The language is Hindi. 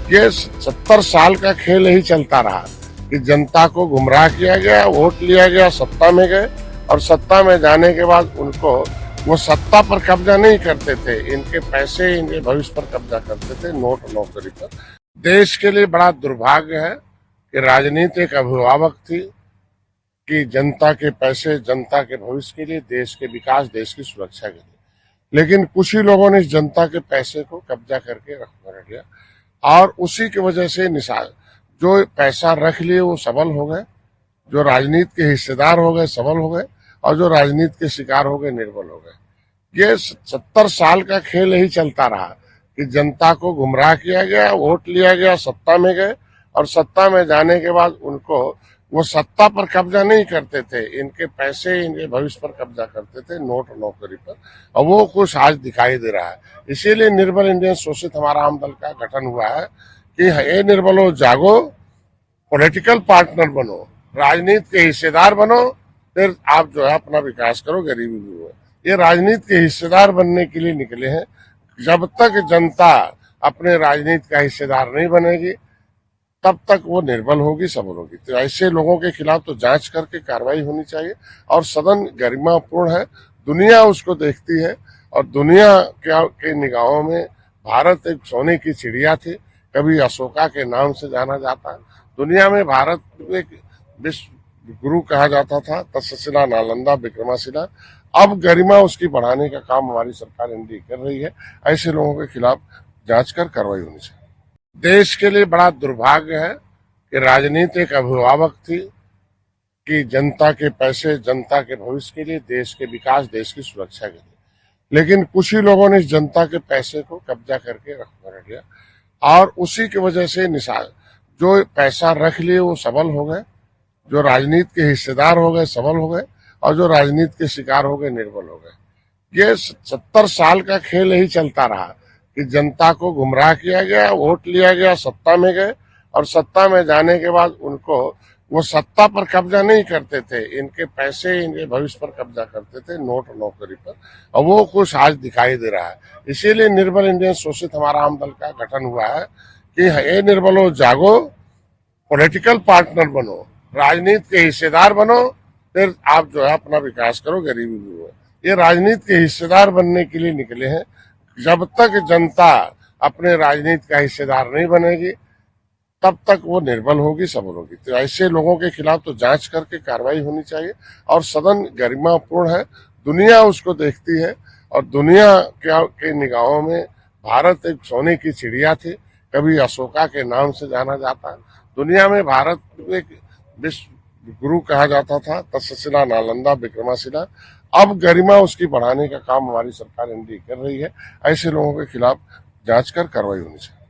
ये 70 साल का खेल यही चलता रहा कि जनता को गुमराह किया गया, वोट लिया गया, सत्ता में गए और सत्ता में जाने के बाद उनको वो सत्ता पर कब्जा नहीं करते थे, इनके पैसे, इनके भविष्य पर कब्जा करते थे, नोट नौकरी पर। देश के लिए बड़ा दुर्भाग्य है कि राजनीति एक अभिभावक थी कि जनता के पैसे, जनता के भविष्य के लिए, देश के विकास, देश की सुरक्षा के लिए, लेकिन कुछ ही लोगों ने इस जनता के पैसे को कब्जा करके रख लिया और उसी की वजह से निशान जो पैसा रख लिए वो सबल हो गए, जो राजनीति के हिस्सेदार हो गए सबल हो गए और जो राजनीति के शिकार हो गए निर्बल हो गए। ये 70 साल का खेल यही चलता रहा कि जनता को गुमराह किया गया, वोट लिया गया, सत्ता में गए और सत्ता में जाने के बाद उनको वो सत्ता पर कब्जा नहीं करते थे, इनके पैसे, इनके भविष्य पर कब्जा करते थे, नोट नौकरी पर। और वो कुछ आज दिखाई दे रहा है। इसीलिए निर्बल इंडियन शोषित हमारा आम दल का गठन हुआ है कि ये निर्बलो जागो, पॉलिटिकल पार्टनर बनो, राजनीति के हिस्सेदार बनो, फिर आप जो है अपना विकास करो, गरीबी भी हो। ये राजनीति के हिस्सेदार बनने के लिए निकले हैं। जब तक जनता अपने राजनीति का हिस्सेदार नहीं बनेगी तब तक वो निर्बल होगी, सबल होगी। तो ऐसे लोगों के खिलाफ तो जांच करके कार्रवाई होनी चाहिए और सदन गरिमापूर्ण है, दुनिया उसको देखती है और दुनिया के निगाहों में भारत एक सोने की चिड़िया थी, कभी अशोका के नाम से जाना जाता है। दुनिया में भारत एक विश्व गुरु कहा जाता था, तक्षशिला, नालंदा, विक्रमाशिला। अब गरिमा उसकी बढ़ाने का काम हमारी सरकार एनडीए कर रही है। ऐसे लोगों के खिलाफ जांच कर कार्रवाई होनी चाहिए। देश के लिए बड़ा दुर्भाग्य है कि राजनीति एक अभिभावक थी कि जनता के पैसे, जनता के भविष्य के लिए, देश के विकास, देश की सुरक्षा के लिए, लेकिन कुछ ही लोगों ने इस जनता के पैसे को कब्जा करके रख लिया और उसी की वजह से निशान जो पैसा रख लिए वो सबल हो गए, जो राजनीति के हिस्सेदार हो गए सबल हो गए और जो राजनीति के शिकार हो गए निर्बल हो गए। ये 70 साल का खेल यही चलता रहा कि जनता को गुमराह किया गया, वोट लिया गया, सत्ता में गए और सत्ता में जाने के बाद उनको वो सत्ता पर कब्जा नहीं करते थे, इनके पैसे, इनके भविष्य पर कब्जा करते थे, नोट नौकरी पर। और वो कुछ आज दिखाई दे रहा है। इसीलिए निर्बल इंडियन शोषित हमारा आम दल का गठन हुआ है कि ये निर्बलो जागो, पॉलिटिकल पार्टनर बनो, राजनीति के हिस्सेदार बनो, फिर आप जो है अपना विकास करो, गरीबी भी हो। ये राजनीति के हिस्सेदार बनने के लिए निकले हैं। जब तक जनता अपने राजनीति का हिस्सेदार नहीं बनेगी तब तक वो निर्बल होगी, सबल होगी। तो ऐसे लोगों के खिलाफ तो जांच करके कार्रवाई होनी चाहिए और सदन गरिमापूर्ण है, दुनिया उसको देखती है और दुनिया के निगाहों में भारत एक सोने की चिड़िया थी, कभी अशोका के नाम से जाना जाता है। दुनिया में भारत एक विश्व गुरु कहा जाता था, तक्षशिला, नालंदा, विक्रमाशिला। अब गरिमा उसकी बढ़ाने का काम हमारी सरकार एनडीए कर रही है। ऐसे लोगों के खिलाफ जांच कर कार्रवाई होनी चाहिए।